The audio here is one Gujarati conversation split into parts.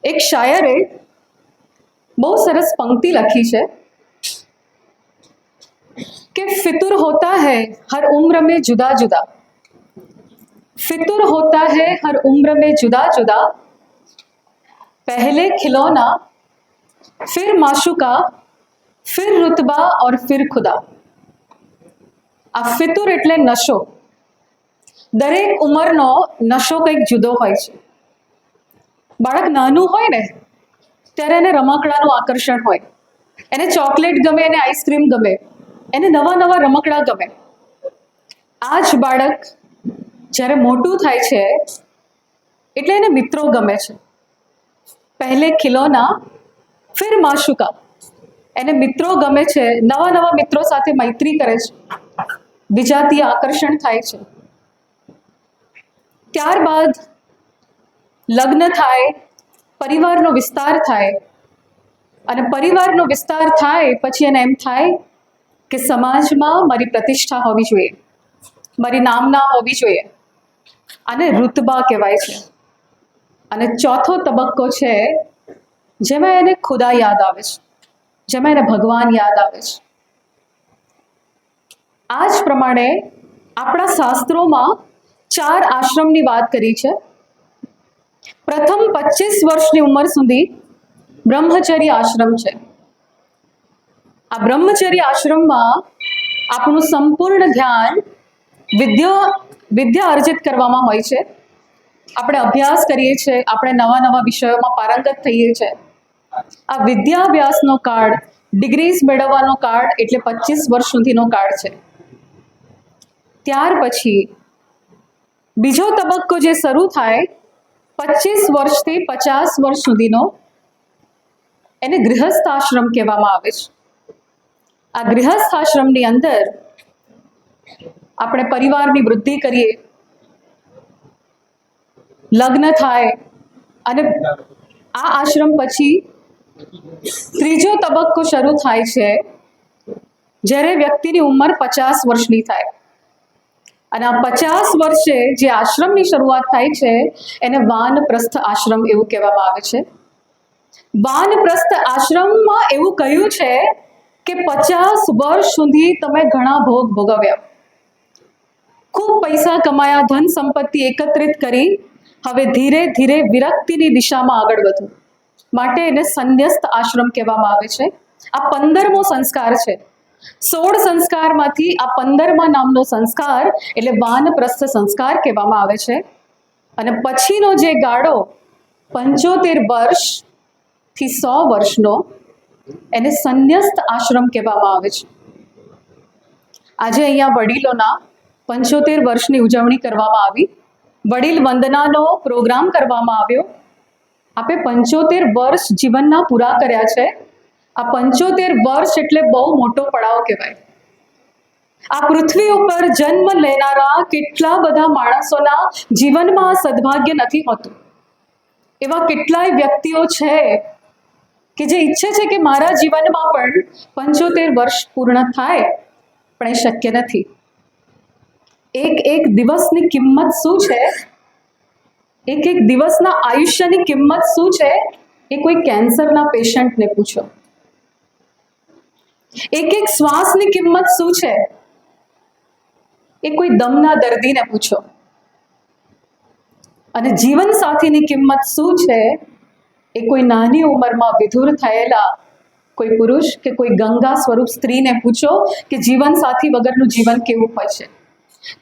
એક શાયરે બહુ સરસ पंक्ति લખી છે कि फितुर होता है हर उम्र में जुदा जुदा, फितुर होता है हर उम्र में जुदा जुदा, पहले खिलौना फिर माशुका फिर रुतबा और फिर खुदा। आ फितुर એટલે નશો। દરેક ઉંમરનો નશો કંઈક જુદો હોય છે। બાળક નાનું હોય ને ત્યારે એને રમકડાનું આકર્ષણ હોય, એને ચોકલેટ ગમે, એને આઈસ્ક્રીમ ગમે, એને નવા નવા રમકડા ગમે। આ જ બાળક જ્યારે મોટું થાય છે એટલે એને મિત્રો ગમે છે। પહેલે ખિલોના ફિર માશુકા, એને મિત્રો ગમે છે, નવા નવા મિત્રો સાથે મૈત્રી કરે છે, વિજાતીય આકર્ષણ થાય છે। ત્યારબાદ લગ્ન થાય, પરિવારનો વિસ્તાર થાય, અને પરિવારનો વિસ્તાર થાય પછી એને એમ થાય કે સમાજમાં મારી પ્રતિષ્ઠા હોવી જોઈએ, મારી નામના હોવી જોઈએ, આને રુતબા કહેવાય છે। અને ચોથો તબક્કો છે જેમાં એને ખુદા યાદ આવે છે, જેમાં એને ભગવાન યાદ આવે છે। આ જ પ્રમાણે આપણા શાસ્ત્રોમાં 4 આશ્રમની વાત કરી છે। પ્રથમ 25 વર્ષની ઉંમર સુધી બ્રહ્મચર્ય આશ્રમ છે। આ બ્રહ્મચર્ય આશ્રમમાં આપણું સંપૂર્ણ ધ્યાન વિદ્યા અર્જિત કરવામાં હોય છે। આપણે અભ્યાસ કરીએ છીએ, આપણે નવા નવા વિષયોમાં પારંગત થઈએ છીએ। આ વિદ્યાભ્યાસનો કાળ, ડિગ્રીઝ મેળવવાનો કાળ એટલે 25 વર્ષ સુધીનો કાળ છે। ત્યાર પછી બીજો તબક્કો જે શરૂ થાય 25 વર્ષથી 50 વર્ષ સુધીનો, એને ગૃહસ્થ આશ્રમ કહેવામાં આવે છે। આ ગૃહસ્થ આશ્રમની અંદર આપણે પરિવારની વૃદ્ધિ કરીએ, લગ્ન થાય, અને આ આશ્રમ પછી ત્રીજો તબક્કો શરૂ થાય છે જ્યારે વ્યક્તિની ઉંમર 50 વર્ષની થાય। અને આ 50 વર્ષે જે આશ્રમની શરૂઆત થાય છે એને વાનપ્રસ્થ આશ્રમ એવું કહેવામાં આવે છે। વાનપ્રસ્થ આશ્રમમાં એવું કહ્યું છે કે 50 વર્ષ સુધી તમે ઘણા ભોગ ભોગવ્યા, ખૂબ પૈસા કમાયા, ધન સંપત્તિ એકત્રિત કરી, હવે ધીરે ધીરે વિરક્તિની દિશામાં આગળ વધો, માટે એને સંન્યસ્ત આશ્રમ કહેવામાં આવે છે। આ 15મો સંસ્કાર છે। 16 સંસ્કારમાંથી આ 15મા નામનો સંસ્કાર એટલે વાનપ્રસ્થ સંસ્કાર કહેવામાં આવે છે। અને પછીનો જે ગાળો 75 વર્ષથી 100 વર્ષનો, એને સંન્યસ્ત આશ્રમ કહેવામાં આવે છે। આજે અહીંયા વડીલોના 75 વર્ષની ઉજવણી કરવામાં આવી, વડીલ વંદનાનો પ્રોગ્રામ કરવામાં આવ્યો। આપણે 75 વર્ષ જીવનના પૂરા કર્યા છે। આ 75 વર્ષ એટલે બહુ મોટો પડાવ કહેવાય। આ પૃથ્વી ઉપર જન્મ લેનારા કેટલા બધા માણસોના જીવનમાં આ સદભાગ્ય નથી હોતું। એવા કેટલાય વ્યક્તિઓ છે કે જે ઈચ્છે છે કે મારા જીવનમાં પણ 75 વર્ષ પૂર્ણ થાય, પણ એ શક્ય નથી। એક એક દિવસની કિંમત શું છે, એક એક દિવસના આયુષ્યની કિંમત શું છે, એ કોઈ કેન્સરના પેશન્ટને પૂછો। એક એક શ્વાસની કિંમત શું છે, એ કોઈ દમના દર્દીને પૂછો। અને જીવન સાથીની કિંમત શું છે, એ કોઈ નાની ઉંમરમાં વિધુર થયેલા કોઈ પુરુષ કે કોઈ ગંગા સ્વરૂપ સ્ત્રીને પૂછો કે જીવન સાથી વગરનું જીવન કેવું હોય છે।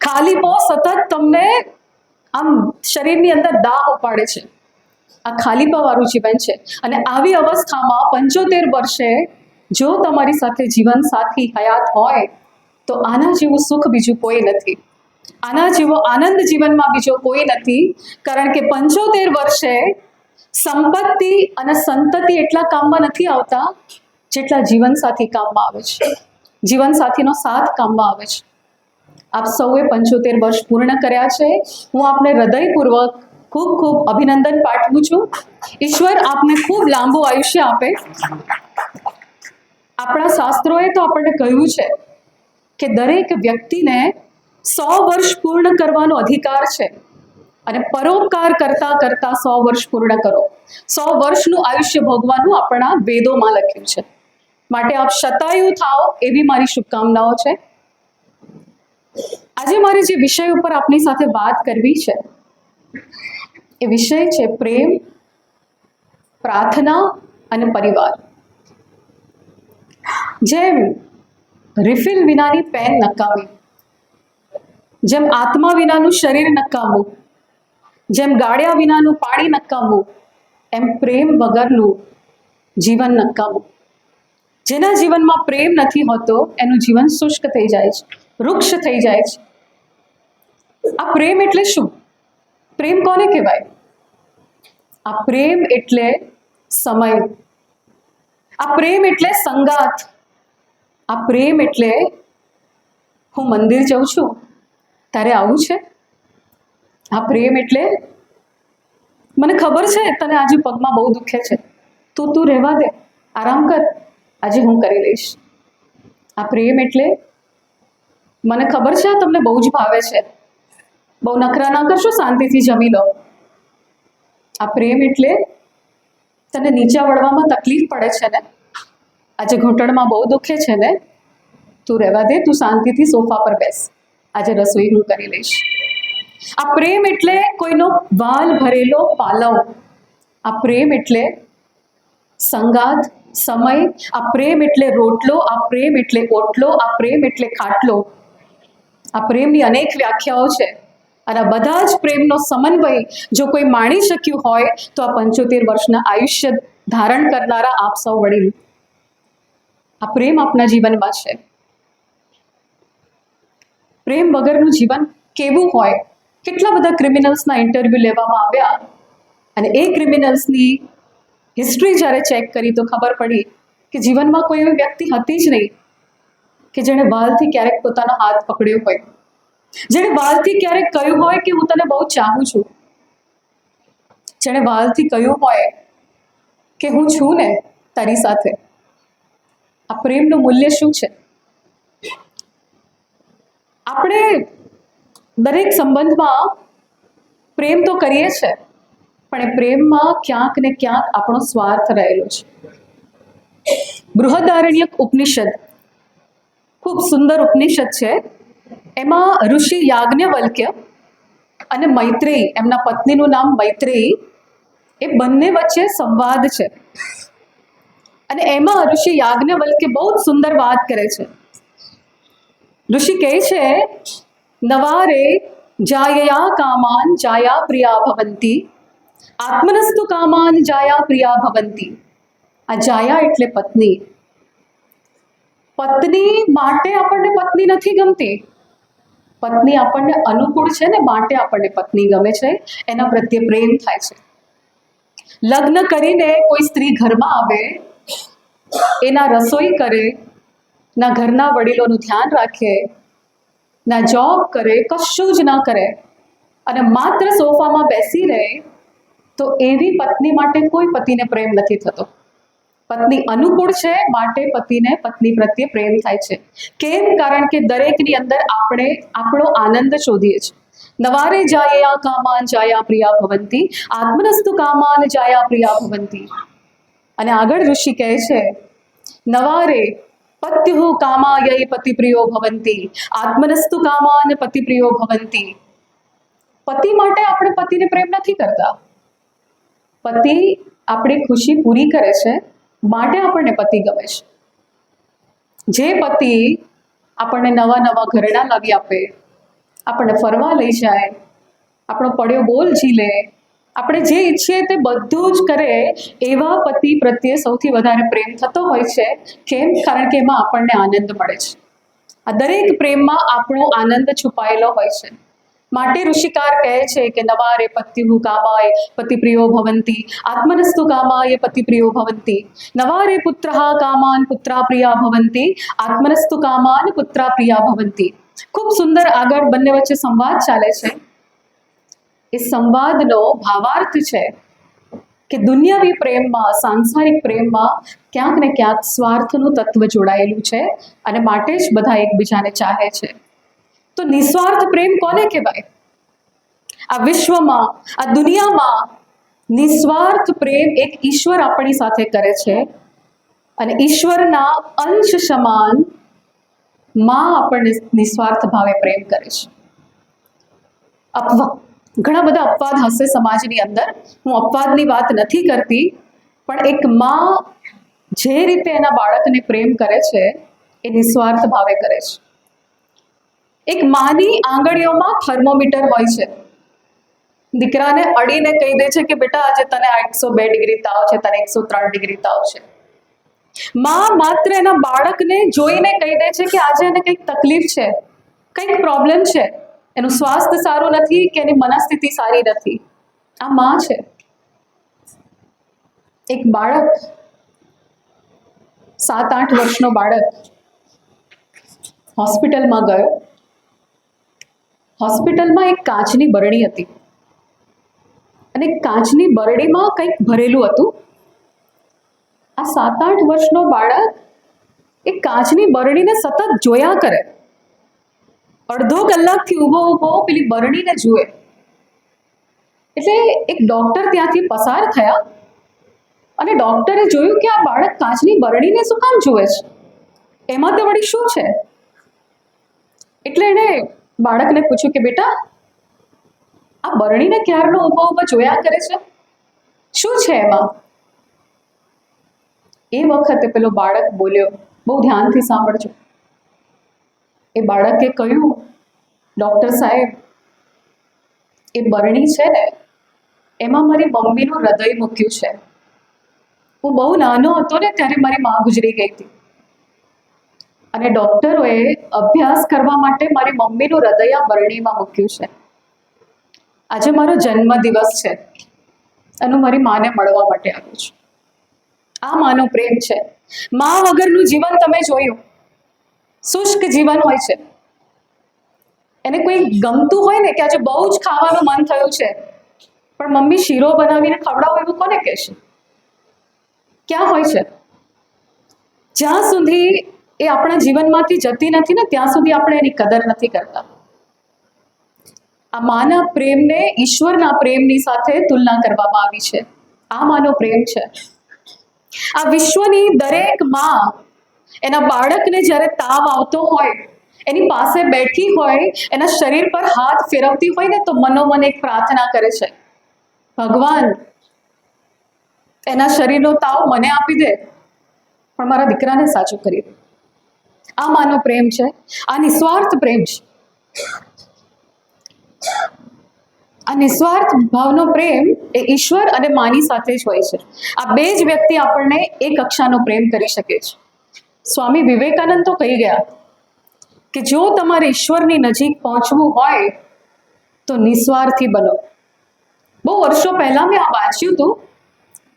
ખાલીપો સતત તમને આમ શરીરની અંદર દાહ ઉપાડે છે। આ ખાલીપાવાળું જીવન છે। અને આવી અવસ્થામાં 75 વર્ષે જો તમારી સાથે જીવન સાથી હયાત હોય તો આના જેવું સુખ બીજું કોઈ નથી, આના જેવો આનંદ જીવનમાં બીજો કોઈ નથી। કારણ કે 75 વર્ષે સંપત્તિ અને સંતતિ એટલા કામમાં નથી આવતા જેટલા જીવનસાથી કામમાં આવે છે, જીવનસાથીનો સાથ કામમાં આવે છે। આપ સૌએ 75 વર્ષ પૂર્ણ કર્યા છે। હું આપને હૃદયપૂર્વક ખૂબ ખૂબ અભિનંદન પાઠવું છું। ઈશ્વર આપને ખૂબ લાંબુ આયુષ્ય આપે। આપણા શાસ્ત્રોએ તો આપણને કહ્યું છે કે દરેક વ્યક્તિને 100 વર્ષ પૂર્ણ કરવાનો અધિકાર છે। અને પરોપકાર કરતા કરતા 100 વર્ષ પૂર્ણ કરો. 100 વર્ષનું આયુષ્ય ભોગવાનું આપણા વેદોમાં લખ્યું છે. માટે આપ શતાયુ થાઓ એવી મારી શુભકામનાઓ છે. આજે મારે જે વિષય ઉપર આપની સાથે વાત કરવી છે એ વિષય છે પ્રેમ, પ્રાર્થના અને પરિવાર. જેમ રિફિલ વિનાની પેન નકામી, જેમ આત્મા વિનાનું શરીર નકામું, જેમ ગાળ્યા વિનાનું પાણી નકામું, એમ પ્રેમ વગરનું જીવન નકામું. જેના જીવનમાં પ્રેમ નથી હોતો એનું જીવન શુષ્ક થઈ જાય છે, વૃક્ષ થઈ જાય છે. આ પ્રેમ એટલે શું? પ્રેમ કોને કહેવાય? આ પ્રેમ એટલે સમય. આ પ્રેમ એટલે સંગાત. આ પ્રેમ એટલે હું મંદિર જાઉં છું તારે આવું છે. આ પ્રેમ એટલે મને ખબર છે તને આજે પગમાં બહુ દુખે છે, તો તું રહેવા દે, આરામ કર, આજે હું કરી લઈશ. આ પ્રેમ એટલે મને ખબર છે તમને બહુ જ ભાવે છે, બહુ નખરા ના કરશો, શાંતિથી જમી લો. આ પ્રેમ એટલે તને નીચા વળવામાં તકલીફ પડે છે ને, આજે ઘૂંટણમાં બહુ દુખે છે ને, તું રહેવા દે, તું શાંતિથી સોફા પર બેસ, આજે રસોઈ હું કરી લઈશ. આ પ્રેમ એટલે કોઈનો વાલ ભરેલો પાલવ. આ પ્રેમ એટલે સંગાત, સમય. આ પ્રેમ એટલે રોટલો. આ પ્રેમ એટલે ઓટલો. આ પ્રેમ એટલે ખાટલો. આ પ્રેમની અનેક વ્યાખ્યાઓ છે અને આ બધા જ પ્રેમનો સમન્વય જો કોઈ માણી શક્યું હોય તો આ 75 વર્ષના આયુષ્ય ધારણ કરનારા આપ સૌ વડીલ. આ પ્રેમ આપના જીવનમાં છે. પ્રેમ વગરનું જીવન કેવું હોય? કેટલા બધા ક્રિમિનલ્સના ઇન્ટરવ્યૂ લેવામાં આવ્યા અને એ ક્રિમિનલ્સની હિસ્ટ્રી જ્યારે ચેક કરી તો ખબર પડી કે જીવનમાં કોઈ એવી વ્યક્તિ હતી જ નહીં કે જેણે વાલથી ક્યારેક પોતાનો હાથ પકડ્યો હોય, જેણે વાલથી ક્યારેક કહ્યું હોય કે હું તને બહુ ચાહું છું, જેણે વાલથી કહ્યું હોય કે હું છું ને તારી સાથે. આ પ્રેમનું મૂલ્ય શું છે? આપણે દરેક સંબંધમાં પ્રેમ તો કરીએ છીએ, પણ એ પ્રેમમાં ક્યાંક ને ક્યાંક આપણો સ્વાર્થ રહેલો છે. બૃહદારણ્યક ઉપનિષદ ખૂબ સુંદર ઉપનિષદ છે. એમાં ઋષિ યાજ્ઞવલ્ક્ય અને મૈત્રેયી, એમના પત્નીનું નામ મૈત્રેયી, એ બંને વચ્ચે સંવાદ છે. અને એમાં ઋષિ યાજ્ઞવલ્ક્ય બહુ જ સુંદર વાત કરે છે. ઋષિ કહે છે, નવારે જાયયા કામાન જાયા પ્રિયા ભવંતી, આત્મનસ્તુ કામાન જાયા પ્રિયા ભવંતી. આ જાયા એટલે પત્ની. પત્ની માટે આપણને પત્ની નથી ગમતી, પત્ની આપણને અનુકૂળ છે ને માટે આપણને પત્ની ગમે છે, એના પ્રત્યે પ્રેમ થાય છે. લગ્ન કરીને કોઈ સ્ત્રી ઘરમાં આવે, એના રસોઈ કરે, ના ઘરના વડીલોનું ધ્યાન રાખે, ના જોબ કરે, કશું જ ના કરે અને માત્ર સોફામાં બેસી રહે, તો એવી પત્ની માટે કોઈ પતિને પ્રેમ નથી થતો. પત્ની અનુકૂળ છે માટે પતિને પત્ની પ્રત્યે પ્રેમ થાય છે. કેમ? કારણ કે દરેકની અંદર આપણે આપણો આનંદ શોધીએ છીએ. નવારે જાયયા કામાન જાયા પ્રિયા ભવંતી, આત્મનસ્તુ કામાન જાયા પ્રિયા ભવંતી. અને આગળ ઋષિ કહે છે, નવારે પત્યુ કામાય પતિ પ્રિયો ભવંતી, આત્મનસ્તુ કામાન પતિ પ્રિયો ભવંતી. પતિ માટે આપણે પતિને પ્રેમ નથી કરતા. પતિ આપણી ખુશી પૂરી કરે છે માટે આપણને પતિ ગમે છે. જે પતિ આપણને નવા નવા ઘરેણાં લાવી આપે, આપણને ફરવા લઈ જાય, આપણો પડ્યો બોલ ઝીલે, આપણે જે ઈચ્છીએ તે બધું જ કરે, એવા પતિ પ્રત્યે સૌથી વધારે પ્રેમ થતો હોય છે. કેમ? કારણ કે એમાં આપણને આનંદ મળે છે. આ દરેક પ્રેમમાં આપણો આનંદ છુપાયેલો હોય છે. માટે ઋષિકાર કહે છે કે નવારે પત્યુ કામાય પતિ પ્રિયો ભવંતી, આત્મનસ્તુ કામાય પતિ પ્રિયો ભવંતી. નવારે પુત્રઃ કામાન પુત્રા પ્રિયા ભવંતી, આત્મનસ્તુ કામાન પુત્રા પ્રિયા ભવંતી. ખૂબ સુંદર આગળ બંને વચ્ચે સંવાદ ચાલે છે. એ સંવાદનો ભાવાર્થ છે કે દુનિયાવી પ્રેમમાં, સાંસારિક પ્રેમમાં ક્યાંક ને ક્યાંક સ્વાર્થનું તત્વ જોડાયેલું છે અને માટે જ બધા એકબીજાને ચાહે છે. તો નિસ્વાર્થ પ્રેમ કોને કહેવાય? આ વિશ્વમાં, આ દુનિયામાં નિસ્વાર્થ પ્રેમ એક ઈશ્વર આપણી સાથે કરે છે અને ઈશ્વરના અંશ સમાન માં આપણને નિસ્વાર્થ ભાવે પ્રેમ કરે છે. ઘણા બધા અપવાદ હશે સમાજની અંદર, હું અપવાદની વાત નથી કરતી, પણ એક માં જે રીતે એના બાળકને પ્રેમ કરે છે એ નિસ્વાર્થ ભાવે કરે છે. એક માની આંગળીઓમાં થર્મોમીટર હોય છે. દીકરાને અડીને કહી દે છે કે બેટા આજે તને 102 ડિગ્રી તાવ છે, તને 103 ડિગ્રી તાવ છે. માં માત્ર એના બાળકને જોઈને કહી દે છે કે આજે એને કંઈક તકલીફ છે, કંઈક પ્રોબ્લેમ છે, એનું સ્વાસ્થ્ય સારું નથી કે એની મનસ્થિતિ સારી નથી. આ માં છે. એક બાળક, 7-8 વર્ષનો બાળક હોસ્પિટલમાં ગયો. હોસ્પિટલમાં એક કાચની બરણી હતી અને કાચની બરણીમાં કંઈક ભરેલું હતું. આ 7-8 વર્ષનો બાળક એ કાચની બરણીને સતત જોયા કરે. અડધો કલાકથી ઊભો પેલી બરણીને જુએ. એટલે એક ડોક્ટર ત્યાંથી પસાર થયા અને ડોક્ટરે જોયું કે આ બાળક કાચની બરણીને શું કામ જુએ છે, એમાં તો વળી શું છે. એટલે એણે બાળકને પૂછ્યું કે બેટા આ બરણીને ક્યારનો ઊભો જોયા કરે છે, શું છે એમાં? એ વખતે પેલો બાળક બોલ્યો, બહુ ધ્યાનથી સાંભળજો. એ બાળકે કહ્યું, ડોક્ટર સાહેબ, એ બરણી છે ને એમાં મારી મમ્મીનું હૃદય મૂક્યું છે. હું બહુ નાનો હતો ને ત્યારે મારી માં ગુજરી ગઈ હતી અને ડોક્ટરોએ અભ્યાસ કરવા માટે મારી મમ્મીનું હૃદય આ બરણીમાં મૂક્યું છે. આજે મારો જન્મદિવસ છે અને મારી માને મળવા માટે આવ્યું છું. આ માનો પ્રેમ છે. માં વગરનું જીવન તમે જોયું, શુષ્ક જીવન હોય છે. એને કોઈ ગમતું હોય ને કે આજે બહુ જ ખાવાનું મન થયું છે, પણ મમ્મી શીરો બનાવીને ખવડાવો એવું કોને કહેશે? ક્યાં હોય છે? જ્યાં સુધી એ આપણા જીવનમાંથી જતી નથી ને ત્યાં સુધી આપણે એની કદર નથી કરતા. આ માના પ્રેમને ઈશ્વરના પ્રેમની સાથે તુલના કરવામાં આવી છે. આ માનો પ્રેમ છે. આ વિશ્વની દરેક માં એના બાળકને જ્યારે તાવ આવતો હોય, એની પાસે બેઠી હોય, એના શરીર પર હાથ ફેરવતી હોય ને તો મનોમન એક પ્રાર્થના કરે છે, ભગવાન એના શરીરનો તાવ મને આપી દે પણ મારા દીકરાને સાચું કરી દે. આ માનો પ્રેમ છે. આ નિસ્વાર્થ પ્રેમ છે. આ નિસ્વાર્થ ભાવનો પ્રેમ એ ઈશ્વર અને માની સાથે જ હોય છે. આ બે જ વ્યક્તિ આપણને એક કક્ષાનો પ્રેમ કરી શકે છે. સ્વામી વિવેકાનંદ તો કહી ગયા કે જો તમારે ઈશ્વરની નજીક પહોંચવું હોય તો નિસ્વાર્થી બનો. બહુ વર્ષો પહેલા મેં આ વાંચ્યું હતું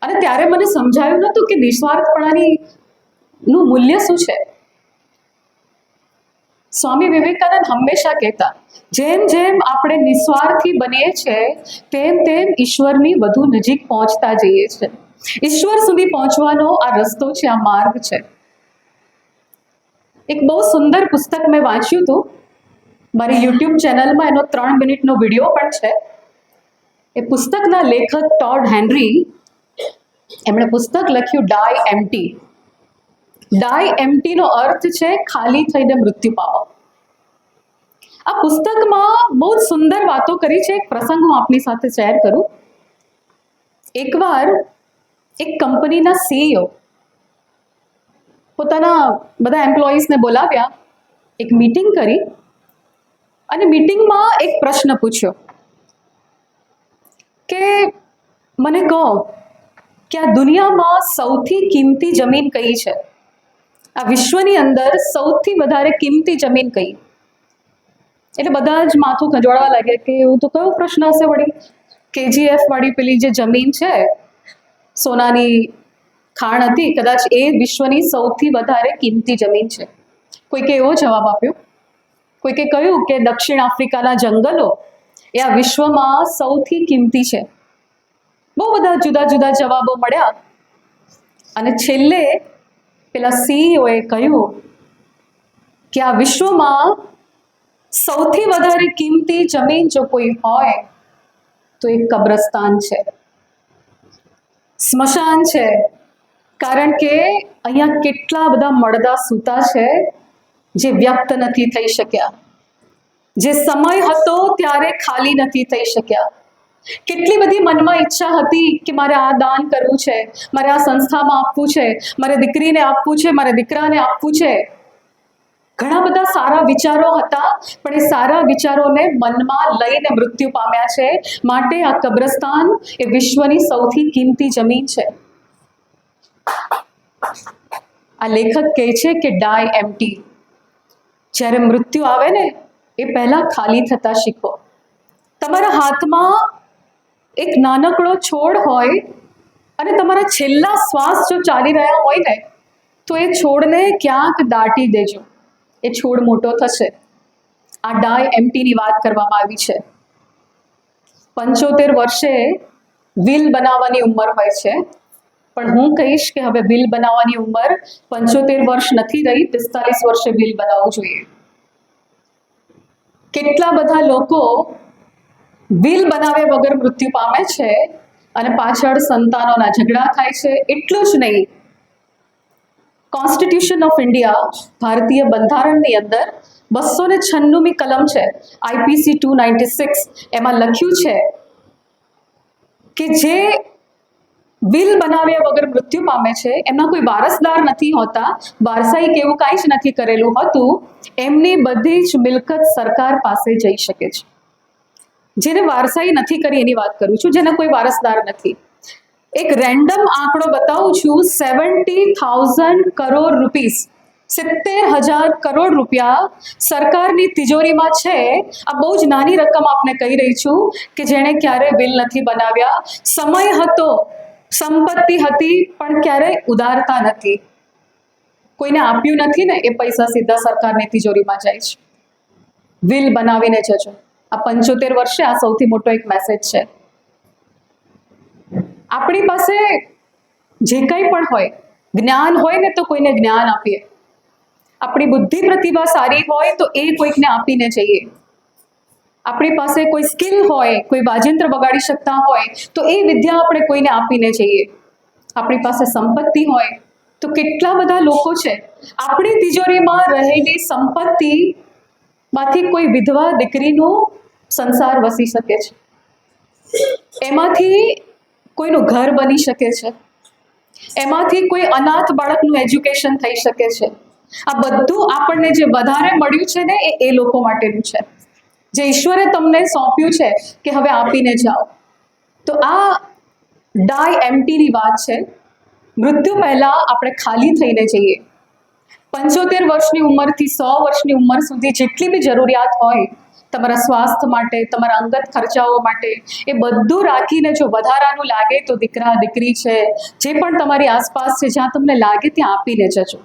અને ત્યારે મને સમજાયું નહોતું કે નિસ્વાર્થપણાની નું મૂલ્ય શું છે. સ્વામી વિવેકાનંદ હંમેશા કહેતા, જેમ જેમ આપણે નિસ્વાર્થી બનીએ છીએ તેમ તેમ ઈશ્વરની વધુ નજીક પહોંચતા જઈએ છીએ. ઈશ્વર સુધી પહોંચવાનો આ રસ્તો છે, આ માર્ગ છે. એક બહુ સુંદર પુસ્તક મેં વાંચ્યું હતું. મારી યુટ્યુબ ચેનલમાં એનો 3 મિનિટનો વિડીયો પણ છે. એ પુસ્તકના લેખક ટોડ હેનરી, એમણે પુસ્તક લખ્યું ડાઈ એમ્પ્ટી. ડાઈ એમ્પ્ટીનો અર્થ છે ખાલી થઈને મૃત્યુ પામો. આ પુસ્તકમાં બહુ જ સુંદર વાતો કરી છે. એક પ્રસંગ હું આપની સાથે શેર કરું. એકવાર એક કંપનીના સીઈઓ પોતાના બધા એમ્પ્લોઈઝને બોલાવ્યા, એક મીટિંગ કરી અને મીટિંગમાં એક પ્રશ્ન પૂછ્યો કે મને કહો કે આ દુનિયામાં સૌથી કિંમતી જમીન કઈ છે? આ વિશ્વની અંદર સૌથી વધારે કિંમતી જમીન કઈ? એટલે બધા જ માથું ખંજવાળવા લાગ્યા કે એવું તો કયો પ્રશ્ન હશે વળી? KGF વાળી પેલી જે જમીન છે, સોનાની ખાણ હતી, કદાચ એ વિશ્વની સૌથી વધારે કિંમતી જમીન છે. કોઈકે એવો જવાબ આપ્યો. કોઈકે કહ્યું કે દક્ષિણ આફ્રિકાના જંગલો એ આ વિશ્વમાં સૌથી કિંમતી છે. બહુ બધા જુદા જુદા જવાબો મળ્યા અને છેલ્લે પેલા સીઈઓએ કહ્યું કે આ વિશ્વમાં સૌથી વધારે કિંમતી જમીન જો કોઈ હોય તો એ કબ્રસ્તાન છે, સ્મશાન છે. કારણ કે અહીંયા કેટલા બધા મરદા સૂતા છે જે વ્યક્ત નથી થઈ શક્યા, જે સમય હતો ત્યારે ખાલી નથી થઈ શક્યા. કેટલી બધી મનમાં ઈચ્છા હતી કે મારે આ દાન કરવું છે, મારે આ સંસ્થામાં આપવું છે, મારે દીકરીને આપવું છે, મારે દીકરાને આપવું છે. ઘણા બધા સારા વિચારો હતા, પણ એ સારા વિચારોને મનમાં લઈને મૃત્યુ પામ્યા છે. માટે આ કબ્રસ્તાન એ વિશ્વની સૌથી કિંમતી જમીન છે. આ લેખક કહે છે કે ડાય એમ્પ્ટી. જ્યારે મૃત્યુ આવે ને એ પહેલા ખાલી થતા શીખો. તમારા હાથમાં એક નાનકડો છોડ હોય અને તમારા છેલ્લા શ્વાસ જો ચાલી રહ્યા હોય ને તો એ છોડને ક્યાંક દાટી દેજો, એ છોડ મોટો થશે. આ ડાય એમ્પ્ટીની વાત કરવામાં આવી છે. 75 વર્ષે વિલ બનાવવાની ઉંમર હોય છે, પણ હું કહીશ કે હવે વિલ બનાવવાની ઉંમર 75 વર્ષ નથી રહી, 45 વર્ષે વિલ બનાવવું જોઈએ. કેટલા બધા લોકો વિલ બનાવ્યા વગર મૃત્યુ પામે છે અને પાછળ સંતાનોના ઝઘડા થાય છે. એટલું જ નહીં, કોન્સ્ટિટ્યુશન ઓફ ઇન્ડિયા, ભારતીય બંધારણની અંદર 296મી કલમ છે, IPC 296, એમાં લખ્યું છે કે જે વિલ બનાવ્યા વગર મૃત્યુ પામે છે એમના કોઈ વારસદાર નથી હોતા, વારસાઈ કે એવું કાંઈ જ નથી કરેલું હોતું, એમની બધી જ મિલકત સરકાર પાસે જઈ શકે છે. જેને વારસાઈ નથી કરી એની વાત કરું છું, જેને કોઈ વારસદાર નથી. એક રેન્ડમ આંકડો બતાવું છું, 70,000 કરોડ રૂપીસ, 70,000 કરોડ રૂપિયા સરકારની તિજોરીમાં છે. આ બહુ જ નાની રકમ આપને કહી રહી છું કે જેણે ક્યારે વિલ નથી બનાવ્યા. સમય હતો, સંપત્તિ હતી, પણ ક્યારેય ઉદારતા નથી, કોઈને આપ્યું નથી ને એ પૈસા સીધા સરકારની તિજોરીમાં જાય છે. વિલ બનાવીને જજો. આ 75 વર્ષે આ સૌથી મોટો એક મેસેજ છે. આપણી પાસે જે કંઈ પણ હોય, જ્ઞાન હોય ને તો કોઈને જ્ઞાન આપીએ. આપણી બુદ્ધિ પ્રતિભા સારી હોય તો એ કોઈકને આપીને જઈએ. આપણી પાસે કોઈ સ્કિલ હોય, કોઈ વાજિંત્ર વગાડી શકતા હોય તો એ વિદ્યા આપણે કોઈને આપીને જઈએ. આપણી પાસે સંપત્તિ હોય તો કેટલા બધા લોકો છે, આપણી તિજોરીમાં રહેલી સંપત્તિમાંથી કોઈ વિધવા દીકરીનું સંસાર વસી શકે છે, એમાંથી કોઈનું ઘર બની શકે છે, એમાંથી કોઈ અનાથ બાળકનું એજ્યુકેશન થઈ શકે છે. આ બધું આપણને જે વધારે મળ્યું છે ને એ લોકો માટેનું છે, જે ઈશ્વરે તમને સોંપ્યું છે કે હવે આપીને જાઓ. તો આ ડાય એમ્પ્ટીની વાત છે. મૃત્યુ પહેલા આપણે ખાલી થઈને જઈએ. 75 વર્ષની ઉંમરથી 100 વર્ષની ઉંમર સુધી જેટલી બી જરૂરિયાત હોય તમારા સ્વાસ્થ્ય માટે, તમારા અંગત ખર્ચાઓ માટે, એ બધું રાખીને જો વધારાનું લાગે તો દીકરા દીકરી છે, જે પણ તમારી આસપાસ છે, જ્યાં તમને લાગે ત્યાં આપીને જજો.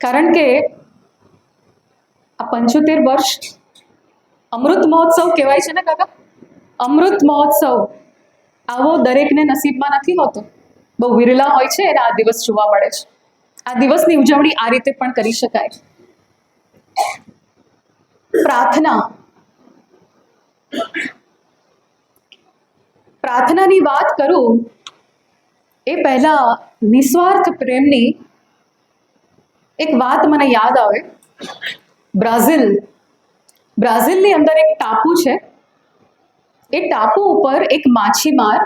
કારણ કે આ 75 વર્ષ અમૃત મહોત્સવ કહેવાય છે ને કાકા, અમૃત મહોત્સવ આવો દરેકને નસીબમાં નથી હોતો, બહુ વિરલા હોય છે અને આ દિવસ જોવા મળે છે. આ દિવસની ઉજવણી આ રીતે પણ કરી શકાય. પ્રાર્થનાની વાત કરું એ પહેલા નિસ્વાર્થ પ્રેમની એક વાત મને યાદ આવે. બ્રાઝિલની અંદર એક ટાપુ છે. એ ટાપુ ઉપર એક માછીમાર,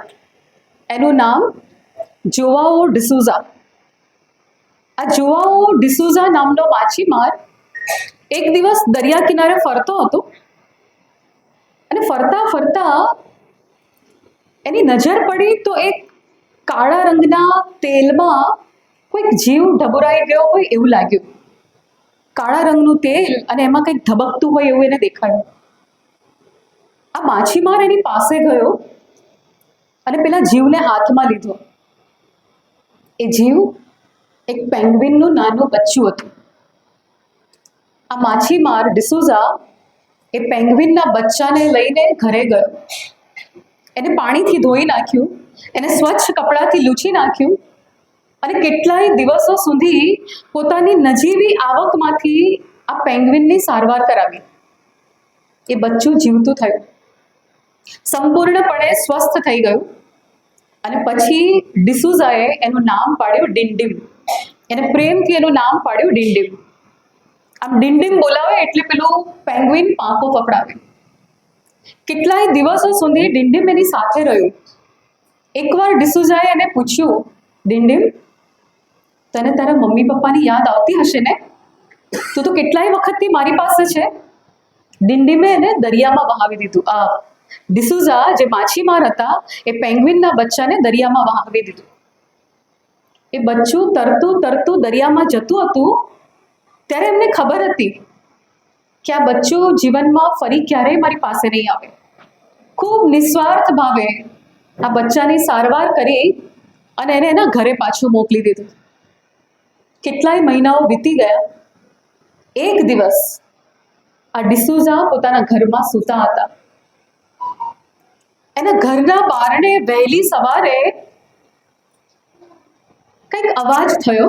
એનું નામ જોઆઓ ડિસુઝા. આ જોઆઓ ડિસુઝા નામનો માછીમાર એક દિવસ દરિયા કિનારે ફરતો હતો અને ફરતા ફરતા એની નજર પડી તો એક કાળા રંગના તેલમાં કોઈક જીવ ઢબુરાઈ ગયો હોય એવું લાગ્યું. કાળા રંગનું તેલ અને એમાં કંઈક ધબકતું હોય એવું એને દેખાયું. આ માછીમાર એની પાસે ગયો અને પેલા જીવને હાથમાં લીધો. એ જીવ એક પેંગ્વિનનું નાનું બચ્ચું હતું. આ માછીમાર ડિસુઝા એ પેંગ્વિનના બચ્ચાને લઈને ઘરે ગયો. એને પાણીથી ધોઈ નાખ્યું, એને સ્વચ્છ કપડાથી લૂછી નાખ્યું અને કેટલાય દિવસો સુધી પોતાની નજીવી આવકમાંથી આ પેંગ્વિનની સારવાર કરાવી. એ બચ્ચું જીવતું થયું. સંપૂર્ણપણે સ્વસ્થ થઈ ગયું. અને પછી ડિસુઝાએ એનું નામ પાડ્યું ડિંડિમ. એને પ્રેમથી એનું નામ પાડ્યું ડિંડિમ. આમ ડિંડિમ બોલાવે એટલે પેલું પેંગ્વિન પાંખો પકડાવે. કેટલાય દિવસો સુધી ડિંડિમ એની સાથે રહ્યું. એકવાર ડિસુઝાએ એને પૂછ્યું, ડિંડિમ, તને તારા મમ્મી પપ્પાની યાદ આવતી હશે ને? તું તો કેટલાય વખતથી મારી પાસે છે. ડિંડિમે એને દરિયામાં વહાવી દીધું. ડિસુઝા જે માછીમાર હતા એ પેંગ્વિનના બચ્ચાને દરિયામાં વહાવી દીધું. એ બચ્ચું તરતું તરતું દરિયામાં જતું હતું ત્યારે એમને ખબર હતી કે આ બચ્ચું જીવનમાં ફરી ક્યારેય મારી પાસે નહીં આવે. ખૂબ નિસ્વાર્થ ભાવે આ બચ્ચાની સારવાર કરી અને એને એના ઘરે પાછું મોકલી દીધું. કેટલાય મહિનાઓ વીતી ગયા. એક દિવસ આ ડિસુઝા પોતાના ઘરમાં સૂતા હતા. એના ઘરના બારણે વહેલી સવારે કંઈક અવાજ થયો.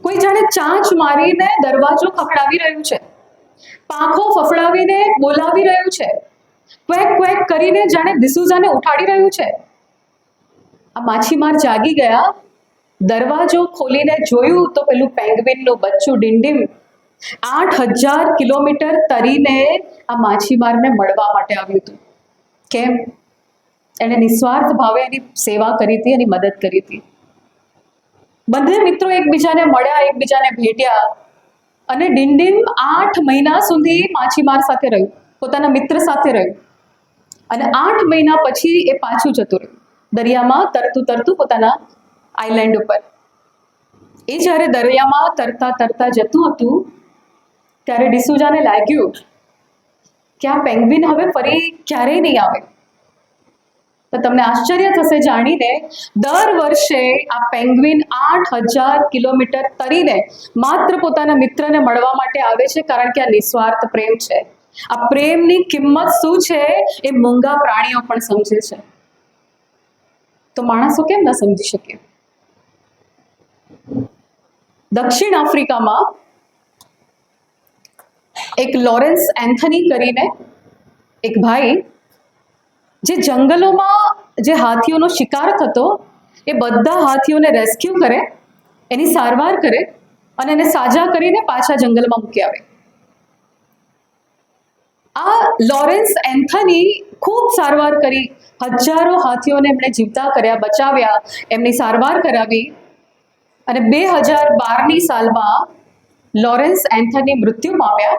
કોઈ જાણે ચાંચ મારીને દરવાજો ખખડાવી રહ્યું છે, પાંખો ફફડાવીને બોલાવી રહ્યું છે, ક્વેક ક્વેક કરીને જાણે ડિસુઝાને ઉઠાડી રહ્યું છે. આ માછીમાર જાગી ગયા. દરવાજો ખોલીને જોયું તો પેલું પેંગ્વિનનું બચ્ચું ડિંડિમ 8000 કિલોમીટર તરીને આ માછીમારને મળવા માટે આવ્યું હતું. કેમ? એણે નિસ્વાર્થ ભાવે એની સેવા કરી હતી, એની મદદ કરી હતી. બંને મિત્રો એકબીજાને મળ્યા, એકબીજાને ભેટ્યા અને ડિંડિમ 8 મહિના સુધી માછીમાર સાથે રહ્યું, પોતાના મિત્ર સાથે રહ્યું. અને 8 મહિના પછી એ પાછું જતું રહ્યું દરિયામાં તરતું તરતું પોતાના આઈલેન્ડ ઉપર. એ જ્યારે દરિયામાં તરતા તરતા જતું હતું ત્યારે ડિસુઝાને લાગ્યું કે આ પેંગ્વિન હવે ફરી ક્યારેય નહીં આવે. તો તમને આશ્ચર્ય થશે જાણીને, દર વર્ષે આ પેંગ્વિન 8000 કિલોમીટર તરીને માત્ર પોતાના મિત્રને મળવા માટે આવે છે, કારણ કે આ નિસ્વાર્થ પ્રેમ છે. આ પ્રેમની કિંમત શું છે એ મૂંગા પ્રાણીઓ પણ સમજે છે, તો માણસો કેમ ન સમજી શકે? દક્ષિણ આફ્રિકામાં એક લોરેન્સ એન્થની કરીને એક ભાઈ જે જંગલોમાં જે હાથીઓનો શિકાર થતો એ બધા હાથીઓને રેસ્ક્યુ કરે, એની સારવાર કરે અને એને સાજા કરીને પાછા જંગલમાં મૂકી આવે. આ લોરેન્સ એન્થની ખૂબ સારવાર કરી, હજારો હાથીઓને એમણે જીવતા કર્યા, બચાવ્યા, એમની સારવાર કરાવી અને 2012ની સાલમાં લોરેન્સ એન્થની મૃત્યુ પામ્યા.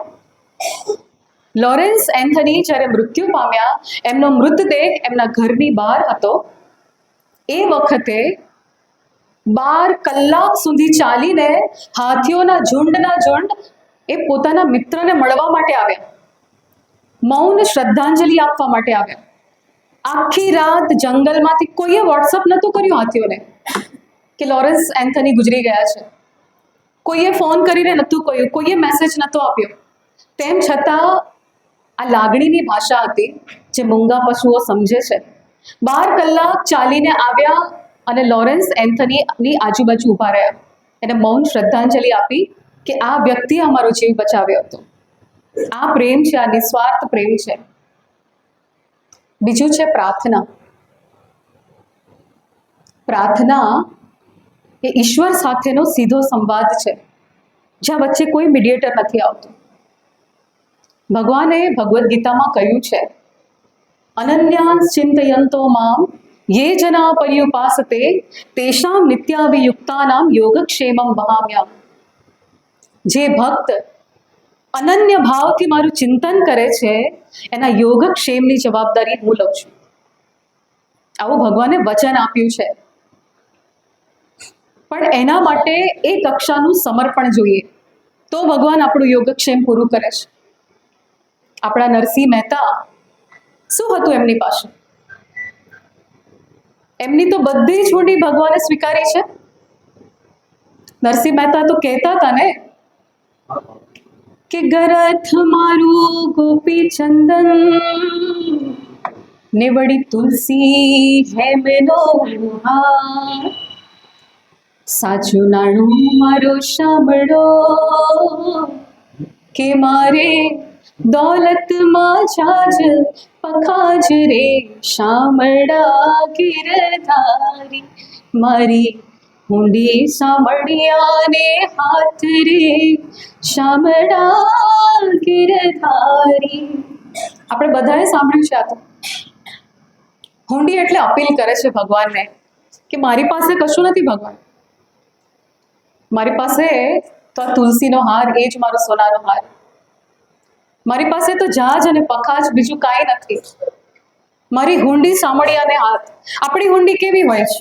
લોરેન્સ એન્થની જ્યારે મૃત્યુ પામ્યા, એમનો મૃતદેહ એમના ઘરની બહાર હતો. એ વખતે 12 કલાક સુધી ચાલીને હાથીઓના ઝુંડના ઝુંડ એ પોતાના મિત્રને મળવા માટે આવ્યા, મૌન શ્રદ્ધાંજલિ આપવા માટે આવ્યા. આખી રાત જંગલમાંથી કોઈએ વોટ્સઅપ નહોતું કર્યું હાથીઓને કે લોરેન્સ એન્થની ગુજરી ગયા છે. કોઈએ ફોન કરીને નહોતું કહ્યું, કોઈએ મેસેજ નહોતો આપ્યો. તેમ છતાં આ લાગણીની ભાષા હતી જે મૂંગા પશુઓ સમજે છે. 12 કલાક ચાલીને આવ્યા અને લોરેન્સ એન્થનીની આજુબાજુ ઊભા રહ્યા, એને મૌન શ્રદ્ધાંજલિ આપી કે આ વ્યક્તિએ અમારો જીવ બચાવ્યો હતો. આ પ્રેમ છે, આ નિસ્વાર્થ પ્રેમ છે. બીજું છે પ્રાર્થના. પ્રાર્થના એ ઈશ્વર સાથેનો સીધો સંવાદ છે, જ્યાં વચ્ચે કોઈ મીડિયેટર નથી આવતું. ભગવાને ભગવદ્ ગીતામાં કહ્યું છે, અનન્યાસ ચિંતયંતો મામ યે જના પર્યુપાસતે તેષામ નિત્યાભિયુક્તાનામ યોગક્ષેમમ વહામ્યહમ. જે ભક્ત અનન્ય ભાવથી મારું ચિંતન કરે છે એના યોગક્ષેમની જવાબદારી હું લઉં છું. આવું ભગવાને વચન આપ્યું છે. પણ એના માટે એ કક્ષાનું સમર્પણ જોઈએ, તો ભગવાન આપણું યોગક્ષેમ પૂરું કરે છે. આપણા નરસિંહ મહેતા શું હતું એમની પાસે? એમની તો બધી જ હુંડી ભગવાને સ્વીકારી છે. નરસિંહ મહેતા તો કહેતા હતા ને કે ગરથ મારું ગોપી ચંદન નિવડી તુલસી હેમનો હાર, સાચું નાણું મારો સાંભળો કે મારે દોલતમાં જાજ પખાજ રે શામળા ગિરધારી, મારી હુંડી સામળિયાને હાથ રે શામળા ગિરધારી. આપણે બધાએ સાંભળ્યું છે આ તો. હુંડી એટલે અપીલ કરે છે ભગવાનને કે મારી પાસે કશું નથી ભગવાન, મારી પાસે તો આ તુલસીનો હાર, એ જ મારો સોનાનો હાર. મારી પાસે તો જાજ અને પખાજ, બીજું કાંઈ નથી. મારી હુંડી સામળિયાને હાથ. આપણી હુંડી કેવી હોય છે?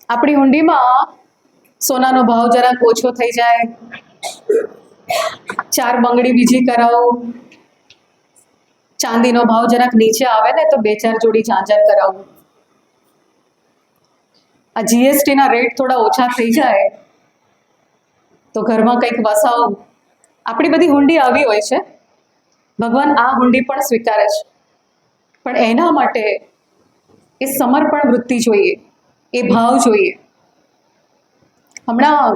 આપણી હુંડીમાં સોનાનો ભાવ જરાક ઓછો થઈ જાય, 4 બંગડી બીજી કરાવો, ચાંદીનો ભાવ જરાક નીચે આવે ને તો 2-4 જોડી ઝાંઝર કરાવું, આ જીએસટી ના રેટ થોડા ઓછા થઈ જાય તો ઘરમાં કંઈક વસાવું. આપણી બધી હુંડી આવી હોય છે. ભગવાન આ હુંડી પણ સ્વીકારે છે, પણ એના માટે એ સમર્પણ વૃત્તિ જોઈએ, એ ભાવ જોઈએ. હમણાં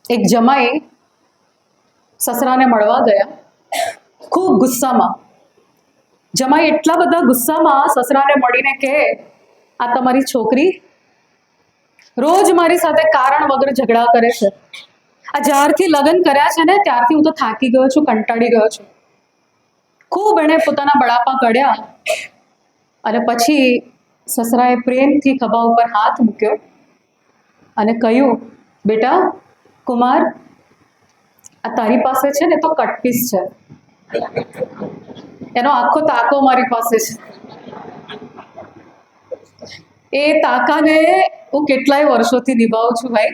એક જમાઈ સસરાને મળવા ગયા, ખૂબ ગુસ્સામાં. જમાઈ એટલા બધા ગુસ્સામાં સસરાને મળીને કહે, આ તમારી છોકરી રોજ મારી સાથે કારણ વગર ઝઘડા કરે છે. આ જ્યારથી લગ્ન કર્યા છે ને ત્યારથી હું તો થાકી ગયો છું, કંટાળી ગયો છું. ખૂબ એણે પોતાના બળાપા કાઢ્યા અને પછી સસરાએ પ્રેમથી ખભા ઉપર હાથ મૂક્યો અને કહ્યું, બેટા કુમાર, આ તારી પાસે છે ને તો કટપીસ છે, એનો આખો તાકો મારી પાસે છે. એ તાકાને હું કેટલાય વર્ષોથી નિભાવું છું ભાઈ.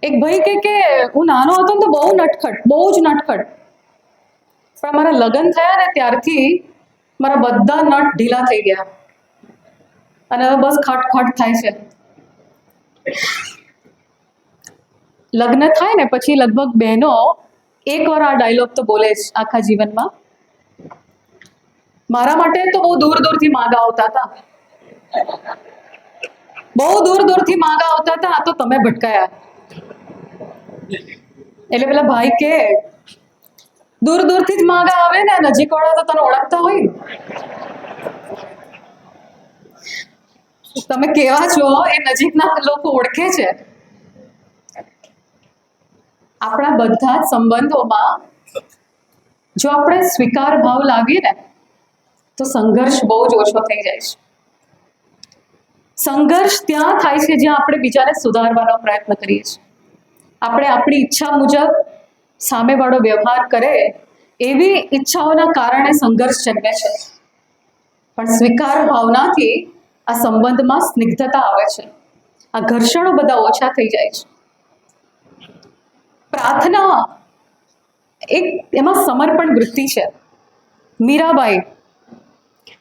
એક ભાઈ કે હું નાનો હતો ને તો બહુ નટખટ, બહુ જ નટખટ, પણ મારા લગ્ન થયા ને ત્યારથી મારા બધા નટ ઢીલા થઈ ગયા અને હવે બસ ખટખટ થાય છે. લગ્ન થાય ને પછી લગભગ બહેનો એકવાર આ ડાયલોગ તો બોલે જ આખા જીવનમાં. મારા માટે તો બહુ દૂર દૂરથી માગા આવતા હતા, બહુ દૂર દૂરથી માગા આવતા હતા, આ તો તમે ભટકાયા. એટલે પેલા ભાઈ કે દૂર દૂરથી જ માગા આવે ને, નજીક વાળા તો તને ઓળખતા હોય. તમે કેવા છો એ નજીકના લોકો ઓળખે છે. આપણા બધા જ સંબંધોમાં જો આપણે સ્વીકાર ભાવ લાવીએ ને તો સંઘર્ષ બહુ જ ઓછો થઈ જાય છે. સંઘર્ષ ત્યાં થાય છે જ્યાં આપણે બીજાને સુધારવાનો પ્રયત્ન કરીએ છીએ. આપણે આપણી ઈચ્છા મુજબ સામેવાળો વ્યવહાર કરે એવી ઈચ્છાઓના કારણે સંઘર્ષ જન્મે છે, પણ સ્વીકાર ભાવનાથી આ સંબંધમાં સ્નિગ્ધતા આવે છે, આ ઘર્ષણો બધા ઓછા થઈ જાય છે. પ્રાર્થના એક એમાં સમર્પણ વૃત્તિ છે.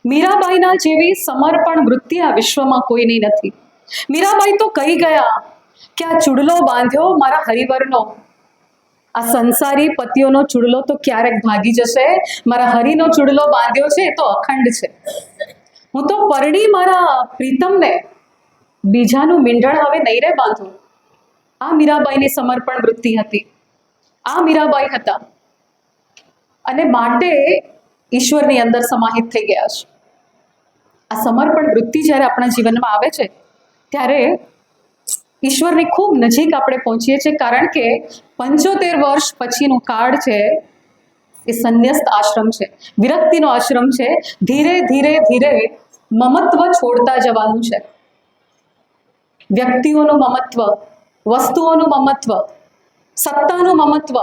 મીરાબાઈના જેવી સમર્પણ વૃત્તિ આ વિશ્વમાં કોઈની નથી. મીરાબાઈ તો કહી ગયા કે આ ચૂડલો બાંધ્યો મારા હરિવરનો, આ સંસારી પતિઓનો ચૂડલો તો ક્યારેક ભાગી જશે, મારા હરિનો ચૂડલો બાંધ્યો છે એ તો અખંડ છે. હું તો પરણી મારા પ્રીતમને બીજાનું મીંઢણ હવે નહીં રે બાંધું. આ મીરાબાઈની સમર્પણ વૃત્તિ હતી, આ મીરાબાઈ હતા અને માટે ઈશ્વરની અંદર સમાહિત થઈ ગયા છે. આ સમર્પણ વૃત્તિ જ્યારે આપણા જીવનમાં આવે છે ત્યારે ઈશ્વરની ખૂબ નજીક આપણે પહોંચીએ છીએ, કારણ કે 75 વર્ષ પછીનો કાળ છે એ સંન્યસ્ત આશ્રમ છે, વિરક્તિનો આશ્રમ છે. ધીરે ધીરે ધીરે મમત્વ છોડતા જવાનું છે. વ્યક્તિઓનું મમત્વ, વસ્તુઓનું મમત્વ, સત્તાનું મમત્વ,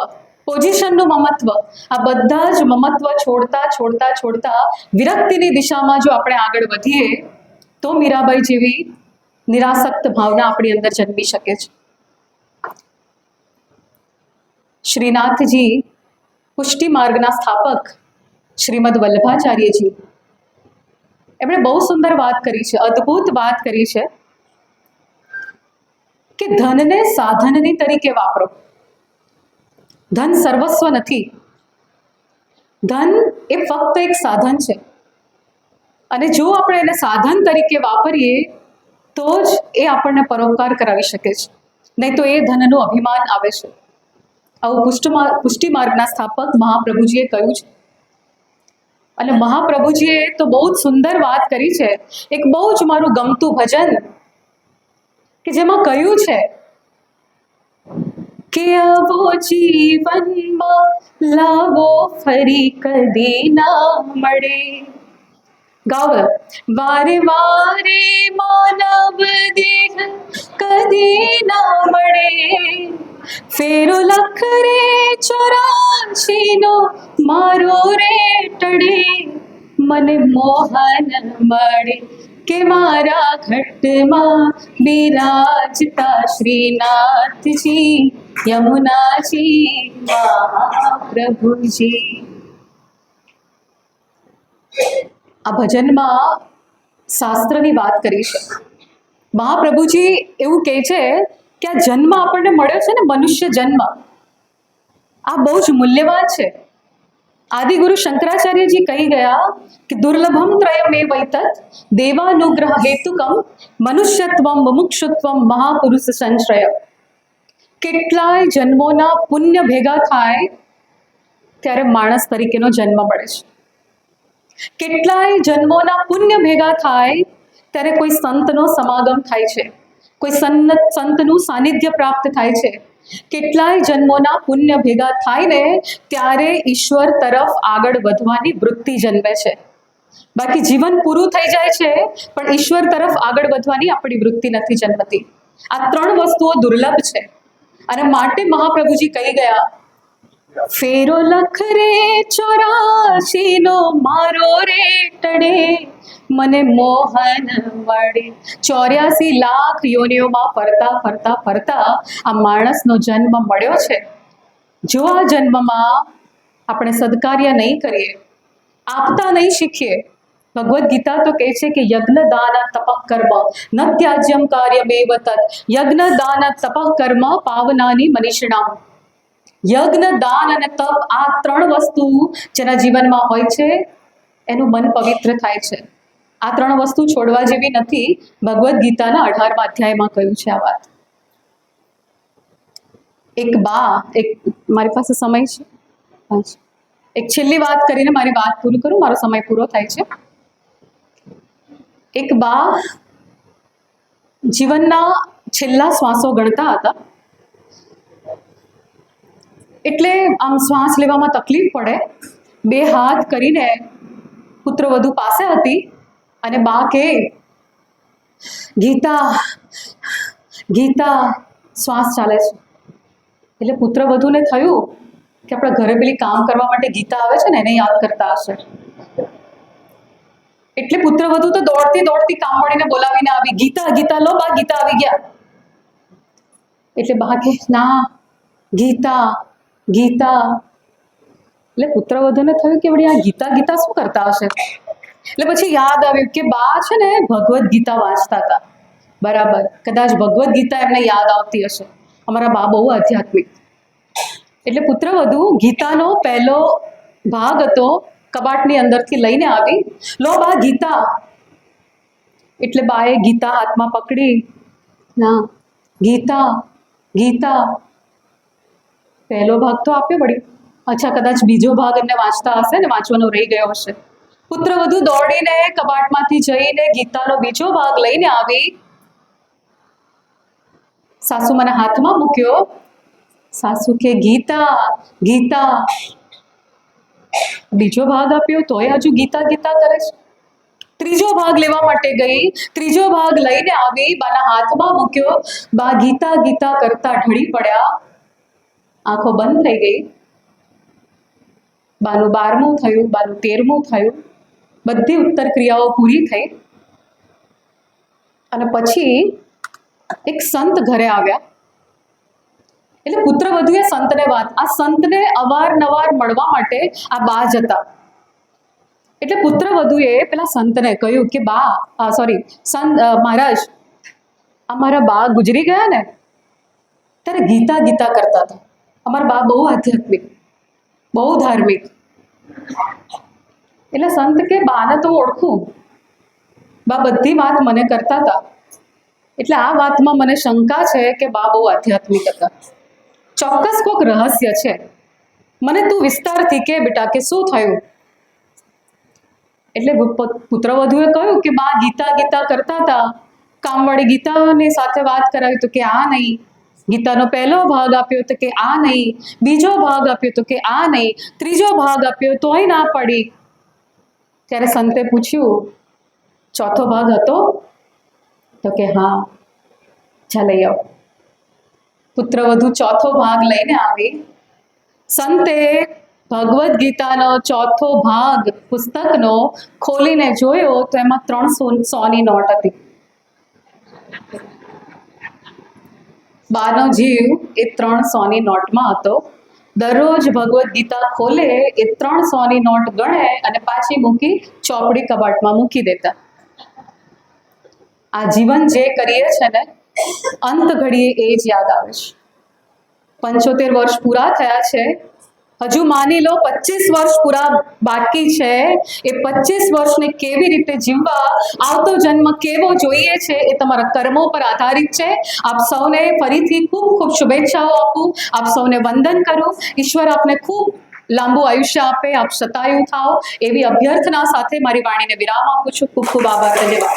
પોઝિશનનું મમત્વ, આ બધા જ મમત્વ છોડતા છોડતા છોડતા વિરક્તિની દિશામાં જો આપણે આગળ વધીએ તો મીરાબાઈ જેવી નિરાસક્ત ભાવના આપણી અંદર જન્મી શકે છે. શ્રીનાથજી પુષ્ટિ માર્ગના સ્થાપક શ્રીમદ વલ્લભાચાર્યજી, એમણે બહુ સુંદર વાત કરી છે, અદ્ભુત વાત કરી છે કે ધનને સાધનની તરીકે વાપરો. ધન સર્વસ્વ નથી, ધન એ ફક્ત એક સાધન છે અને જો આપણે એને સાધન તરીકે વાપરીએ તો જ એ આપણને પરોપકાર કરાવી શકે છે. નહીં તો એ ધનનું અભિમાન આવે છે. આવું પુષ્ટિ માર્ગના સ્થાપક મહાપ્રભુજીએ કહ્યું છે. અને મહાપ્રભુજીએ તો બહુ જ સુંદર વાત કરી છે. એક બહુ જ મારું ગમતું ભજન કે જેમાં કહ્યું છે કે આવો જીવનમાં લાવો ફરી કદી ના મળે. ગાવ. વારે વારે માનવ દેહ કદી ના મળે, ફેરો લખ રે 84 નો મારો રે ટડે, મને મોહન મળે કે મારા ઘટમાં બિરાજતા શ્રીનાથજી યમુનાજી મહાપ્રભુજી. આ ભજનમાં શાસ્ત્રની વાત કરી છે. મહાપ્રભુજી એવું કહે છે કે આ જન્મ આપણને મળ્યો છે ને, મનુષ્ય જન્મ, આ બહુ જ મૂલ્યવાન છે. આદિગુરુ શંકરાચાર્યજી કહી ગયા કે દુર્લભમ ત્રયમેવૈતત દેવાનુગ્રહ હેતુકમ મનુષ્યત્વમ મુમુક્ષુત્વમ મહાપુરુષ સંશ્રય. કેટલાય જન્મોના પુણ્ય ભેગા થાય ત્યારે માણસ તરીકેનો જન્મ મળે છે. કેટલાય જન્મોના પુણ્ય ભેગા થાય ત્યારે કોઈ સંતનો સમાગમ થાય છે, કોઈ સંતનું સાનિધ્ય પ્રાપ્ત થાય છે. કેટલાય જન્મોના પુણ્ય ભેગા થાય ને ત્યારે ઈશ્વર તરફ આગળ વધવાની વૃત્તિ જન્મે છે. બાકી જીવન પૂરું થઈ જાય છે પણ ઈશ્વર તરફ આગળ વધવાની આપણી વૃત્તિ નથી જન્મતી. આ ત્રણ વસ્તુઓ દુર્લભ છે અને માટે મહાપ્રભુજી કહી ગયા ફેરો લખ રે 84 નો મારો રે ટડે, મને મોહન મળે. 84 લાખ યોનિઓમાં ફરતા ફરતા ફરતા આ માણસનો જન્મ મળ્યો છે. જો આ જન્મમાં આપણે સદકાર્ય નહીં કરીએ, આપતા નહીં શીખીએ. ભગવદ્ ગીતા તો કહે છે કે યજ્ઞ દાન તપઃ કર્મ ન ત્યાજ્યમ કાર્યમેવ તત્, યજ્ઞ દાન તપઃ કર્મ પાવનાની મનીષિણામ. યજ્ઞ દાન અને તપ, આ ત્રણ વસ્તુ જેના જીવનમાં હોય છે એનું મન પવિત્ર થાય છે. આ ત્રણ વસ્તુ છોડવા જેવી નથી. ભગવદ્ ગીતાના 18મા અધ્યાયમાં કહ્યું છે આ વાત. એક મારી પાસે સમય છે, એક છેલ્લી વાત કરીને મારી વાત પૂરી કરું, મારો સમય પૂરો થાય છે. એક બા જીવનના છેલ્લા શ્વાસો ગણતા હતા. એટલે આમ શ્વાસ લેવામાં તકલીફ પડે, બે હાથ કરીને પુત્રવધુ પાસે હતી અને બા કે ગીતા ગીતા શ્વાસ ચાલે છે. એટલે પુત્રવધુને થયું કે આપણા ઘરે પેલી કામ કરવા માટે ગીતા આવે છે ને એને યાદ કરતા હશે. એટલે પુત્રવધુ તો દોડતી દોડતી કામવાળીને બોલાવીને આવી, ગીતા ગીતા લો બા, ગીતા આવી ગયા. એટલે બા કે ના ગીતા ગીતા. એટલે પુત્રવધુને થયું કે વળી આ ગીતા ગીતા શું કરતા હશે. એટલે પછી યાદ આવ્યું કે બા છે ને ભગવદ્ ગીતા વાંચતા હતા. બરાબર, કદાચ ભગવદ્ ગીતા એમને યાદ આવતી હશે. અમારા બા બહુ આધ્યાત્મિક. એટલે પુત્રવધુ ગીતાનો પહેલો ભાગ હતો કબાટની અંદરથી લઈને આવી, લો બા ગીતા. એટલે બાએ ગીતા હાથમાં પકડી, ના ગીતા ગીતા. પહેલો ભાગ તો આપ્યો વળી, અચ્છા કદાચ બીજો ભાગ એમને વાંચતા હશે ને, વાંચવાનો રહી ગયો હશે. પુત્રવધુ દોડીને કબાટમાંથી જઈને ગીતાનો બીજો ભાગ લઈને આવી, સાસુમાના હાથમાં મૂક્યો. સાસુ કે ગીતા ગીતા. બીજો ભાગ આપ્યો તોય હજુ ગીતા ગીતા કરે છે. ત્રીજો ભાગ લેવા માટે ગઈ, ત્રીજો ભાગ લઈને આવી, બાના હાથમાં મૂક્યો. બા ગીતા ગીતા કરતા ઢળી પડ્યા, આંખો બંધ થઈ ગઈ. બાનું 12મું થયું, બાનું 13મું થયું, બધી ઉત્તર ક્રિયાઓ પૂરી થઈ. અને પછી એક સંત ઘરે આવ્યા. એટલે પુત્રવધુએ સંતને વાત, આ સંતને અવારનવાર મળવા માટે આ બા જતા. એટલે પુત્રવધુએ પેલા સંતને કહ્યું કે બા સંત મહારાજ, આ મારા બા ગુજરી ગયા ને ત્યારે ગીતા ગીતા કરતા હતા. અમારા બા બહુ આધ્યાત્મિક, બહુ ધાર્મિક. એટલે સંત કે બાને તો ઓળખું, બા બધી વાત મને કરતા હતા. એટલે આ વાતમાં મને શંકા છે કે બા બહુ આધ્યાત્મિક હતા. ચોક્કસ કોઈક રહસ્ય છે. મને તું વિસ્તારથી કે બેટા કે શું થયું. એટલે પુત્રવધુએ કહ્યું કે બા ગીતા કરતા હતા, કામવાળી ગીતાની સાથે વાત કરાવી તો કે આ નહીં, ગીતાનો પહેલો ભાગ આપ્યો તો કે આ નહીં, બીજો ભાગ આપ્યો તો કે આ નહીં, ત્રીજો ભાગ આપ્યો તોય ના પડી. ત્યારે સંતે પૂછ્યું ચોથો ભાગ હતો તો કે હા, જા લઈ આવો. પુત્રવધુ ચોથો ભાગ લઈને આવી. સંતે ભગવદ્ ગીતાનો ચોથો ભાગ પુસ્તકનો ખોલીને જોયો તો એમાં 300ની નોટ હતી. બાનો જીવ એ 300ની નોટમાં હતો. દરરોજ ભગવદ્ ગીતા ખોલે એ 300ની નોટ ગણે અને પાછી મૂકી ચોપડી કબાટમાં મૂકી દેતા. આ જીવન જે કરીએ છે ને, અંત ઘડીએ એ જ યાદ આવે છે. 75 વર્ષ પૂરા થયા છે, હજુ માની લો 25 વર્ષ પૂરા બાકી છે. એ 25 વર્ષને કેવી રીતે જીવવા, આવતો જન્મ કેવો જોઈએ છે, એ તમારા કર્મો પર આધારિત છે. આપ સૌને ફરીથી ખૂબ ખૂબ શુભેચ્છાઓ આપું, આપ સૌને વંદન કરું. ઈશ્વર આપને ખૂબ લાંબુ આયુષ્ય આપે, આપ શતાયુ થાઓ એવી અભ્યર્થના સાથે મારી વાણીને વિરામ આપું છું. ખૂબ ખૂબ આભાર. ધન્યવાદ.